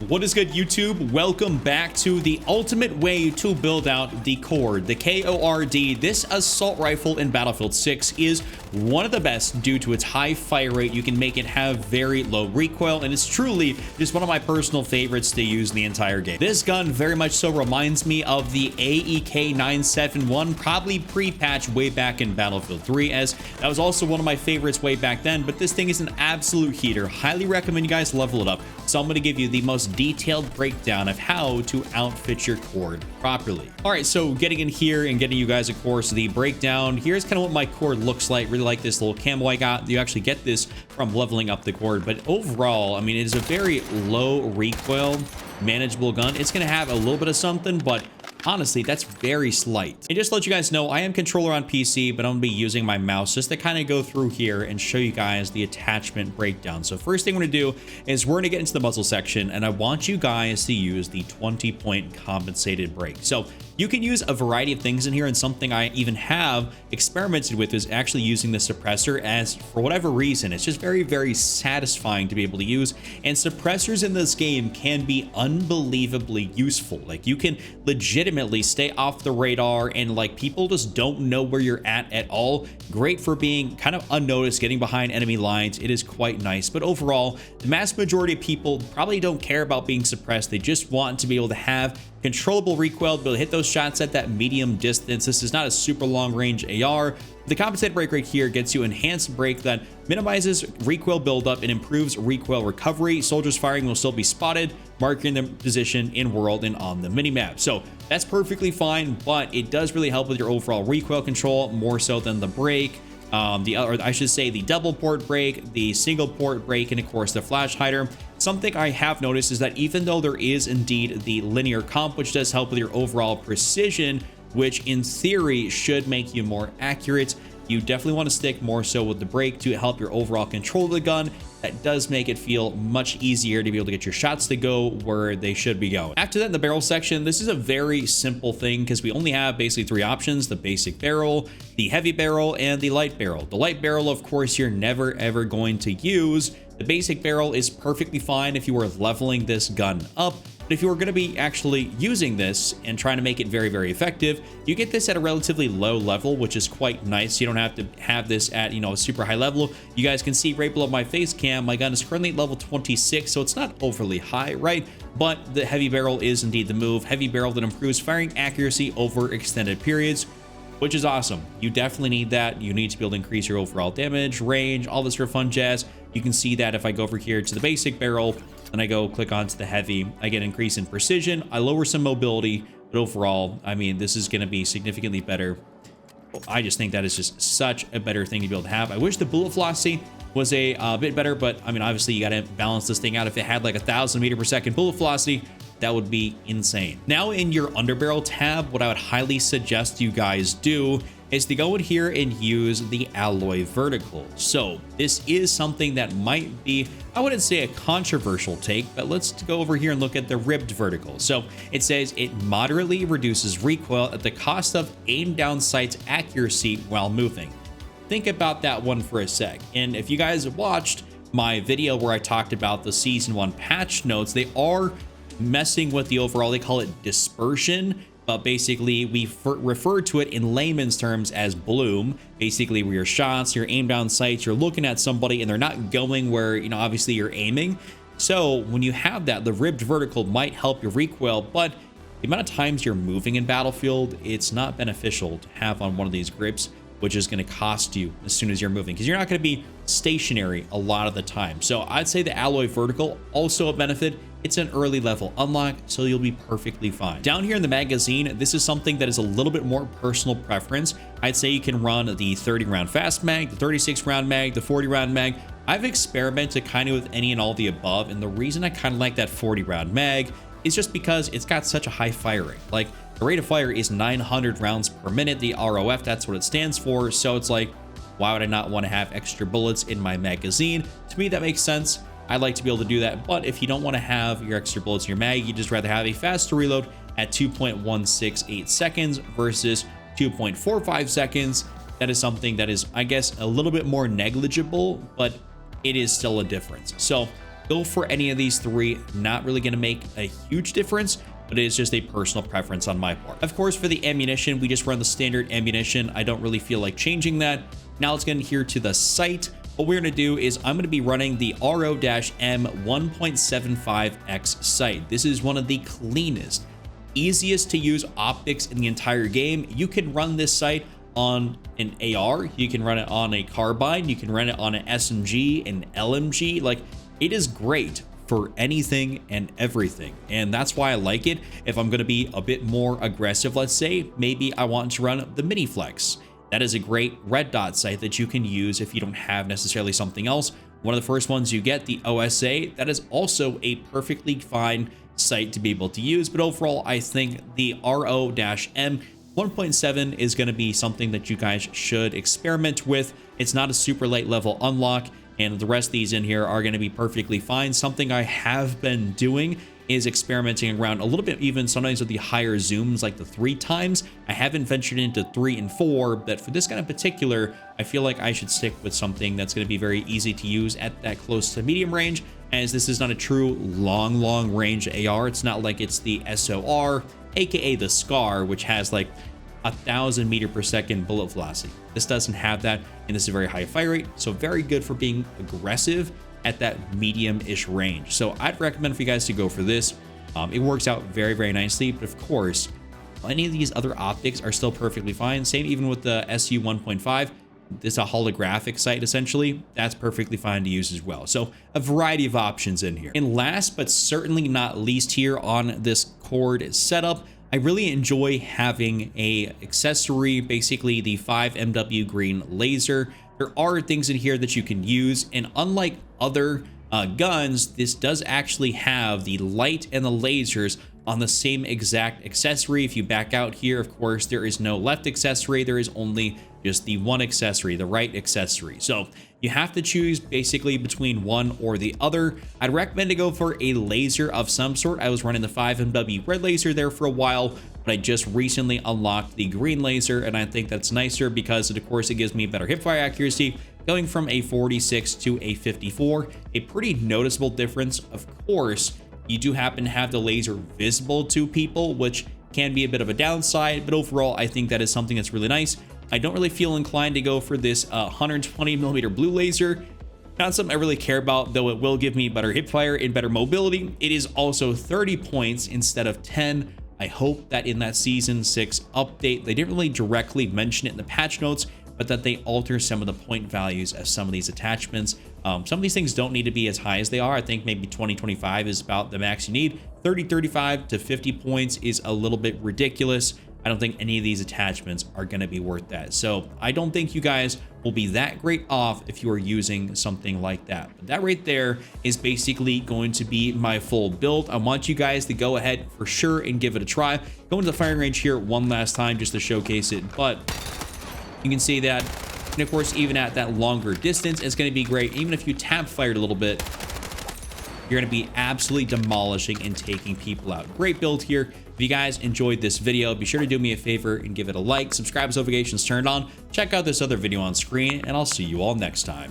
What is good, YouTube? Welcome back to the ultimate way to build out the KORD, the KORD. This assault rifle in Battlefield 6 is one of the best due to its high fire rate. You can make it have very low recoil, and it's truly just one of my personal favorites to use in the entire game. This gun very much so reminds me of the AEK 971, probably pre-patch way back in Battlefield 3, as that was also one of my favorites way back then. But this thing is an absolute heater. Highly recommend you guys level it up. So I'm going to give you the most detailed breakdown of how to outfit your KORD properly. All right, so getting in here and getting you guys, of course, the breakdown. Here's kind of what my KORD looks like. Really like this little camo I got. You actually get this from leveling up the KORD, but overall, I mean, it is a very low recoil, manageable gun. It's going to have a little bit of something, but honestly, that's very slight. And just to let you guys know, I am controller on PC, but I'm gonna be using my mouse just to kind of go through here and show you guys the attachment breakdown. So first thing we're gonna do is we're gonna get into the muzzle section, and I want you guys to use the 20-point compensated brake. So you can use a variety of things in here, and something I even have experimented with is actually using the suppressor, as for whatever reason, it's just very, very satisfying to be able to use. And suppressors in this game can be unbelievably useful. Like, you can legitimately stay off the radar, and like, people just don't know where you're at all. Great for being kind of unnoticed, getting behind enemy lines. It is quite nice. But overall, the mass majority of people probably don't care about being suppressed. They just want to be able to have controllable recoil, to be able to hit those shots at that medium distance. This is not a super long range AR. The compensated brake right here gets you enhanced brake that minimizes recoil buildup and improves recoil recovery. Soldiers firing will still be spotted, marking their position in world and on the minimap. So that's perfectly fine, but it does really help with your overall recoil control more so than the brake. I should say the double port brake, the single port brake, and of course the flash hider. Something I have noticed is that even though there is indeed the linear comp, which does help with your overall precision, which in theory should make you more accurate, you definitely want to stick more so with the brake to help your overall control of the gun. That does make it feel much easier to be able to get your shots to go where they should be going. After that, in the barrel section, this is a very simple thing because we only have basically three options: the basic barrel, the heavy barrel, and the light barrel. The light barrel, of course, you're never ever going to use. The basic barrel is perfectly fine if you were leveling this gun up. But if you were going to be actually using this and trying to make it very, very effective, you get this at a relatively low level, which is quite nice. You don't have to have this at, a super high level. You guys can see right below my face cam, my gun is currently at level 26, so it's not overly high, right? But the heavy barrel is indeed the move. Heavy barrel that improves firing accuracy over extended periods, which is awesome. You definitely need that. You need to be able to increase your overall damage, range, all this sort of fun jazz. You can see that if I go over here to the basic barrel and I go click onto the heavy, I get an increase in precision. I lower some mobility, but overall, I mean, this is going to be significantly better. I just think that is just such a better thing to be able to have. I wish the bullet velocity was a bit better, but I mean, obviously you got to balance this thing out. If it had like 1,000 meter per second bullet velocity, that would be insane. Now in your underbarrel tab, what I would highly suggest you guys do is to go in here and use the alloy vertical. So this is something that might be, I wouldn't say a controversial take, but let's go over here and look at the ribbed vertical. So it says it moderately reduces recoil at the cost of aim down sight's accuracy while moving. Think about that one for a sec. And if you guys watched my video where I talked about the season 1 patch notes, they are messing with the overall, they call it dispersion, but basically we refer to it in layman's terms as bloom. Basically, where your shots, your aim down sights, you're looking at somebody and they're not going where, obviously you're aiming. So when you have that, the ribbed vertical might help your recoil, but the amount of times you're moving in Battlefield, it's not beneficial to have on one of these grips, which is going to cost you as soon as you're moving, because you're not going to be stationary a lot of the time. So I'd say the alloy vertical, also a benefit. It's an early level unlock, so you'll be perfectly fine. Down here in the magazine, this is something that is a little bit more personal preference. I'd say you can run the 30 round fast mag, the 36 round mag, the 40 round mag. I've experimented kind of with any and all the above, and the reason I kind of like that 40 round mag is just because it's got such a high fire rate. Like, the rate of fire is 900 rounds per minute. The ROF, that's what it stands for. So it's like, why would I not want to have extra bullets in my magazine? To me, that makes sense. I like to be able to do that, but if you don't want to have your extra bullets in your mag, you just rather have a faster reload at 2.168 seconds versus 2.45 seconds. That is something that is, I guess, a little bit more negligible, but it is still a difference. So go for any of these three. Not really going to make a huge difference, but it is just a personal preference on my part. Of course, for the ammunition, we just run the standard ammunition. I don't really feel like changing that. Now let's get in here to the sight. What we're going to do is I'm going to be running the RO-M 1.75x sight. This is one of the cleanest, easiest to use optics in the entire game. You can run this sight on an AR, you can run it on a carbine, you can run it on an SMG, an LMG. Like, it is great for anything and everything, and that's why I like it. If I'm going to be a bit more aggressive, let's say maybe I want to run the mini flex. That is a great red dot sight that you can use if you don't have necessarily something else. One of the first ones you get, the OSA, that is also a perfectly fine sight to be able to use. But overall, I think the RO-M 1.7 is going to be something that you guys should experiment with. It's not a super light level unlock, and the rest of these in here are going to be perfectly fine. Something I have been doing is experimenting around a little bit, even sometimes with the higher zooms, like the 3x. I haven't ventured into 3 and 4, but for this gun in particular, I feel like I should stick with something that's going to be very easy to use at that close to medium range, as this is not a true long range AR. It's not like it's the SOR, aka the SCAR, which has like 1,000 meter per second bullet velocity. This doesn't have that, and this is a very high fire rate, so very good for being aggressive at that medium-ish range. So I'd recommend for you guys to go for this. It works out very nicely, but of course, any of these other optics are still perfectly fine. Same even with the SU 1.5. This is a holographic sight, essentially. That's perfectly fine to use as well. So a variety of options in here. And last but certainly not least here on this KORD setup, I really enjoy having a accessory, basically the 5MW green laser. There are things in here that you can use, and unlike other guns, this does actually have the light and the lasers on the same exact accessory. If you back out here, of course, there is no left accessory. There is only just the one accessory, the right accessory. So you have to choose basically between one or the other. I'd recommend to go for a laser of some sort. I was running the 5MW red laser there for a while, but I just recently unlocked the green laser, and I think that's nicer because of course it gives me better hipfire accuracy, going from a 46 to a 54, a pretty noticeable difference. Of course, you do happen to have the laser visible to people, which can be a bit of a downside, but overall, I think that is something that's really nice. I don't really feel inclined to go for this 120mm blue laser. Not something I really care about, though it will give me better hipfire and better mobility. It is also 30 points instead of 10. I hope that in that Season 6 update, they didn't really directly mention it in the patch notes, but that they alter some of the point values of some of these attachments. Some of these things don't need to be as high as they are. I think maybe 20-25 is about the max you need. 35 to 50 points is a little bit ridiculous. I don't think any of these attachments are going to be worth that. So I don't think you guys will be that great off if you are using something like that. But that right there is basically going to be my full build. I want you guys to go ahead for sure and give it a try. Go into the firing range here one last time just to showcase it. But you can see that, and of course, even at that longer distance, it's going to be great. Even if you tap fired a little bit, you're going to be absolutely demolishing and taking people out. Great build here. If you guys enjoyed this video, be sure to do me a favor and give it a like, subscribe, notifications turned on, check out this other video on screen, and I'll see you all next time.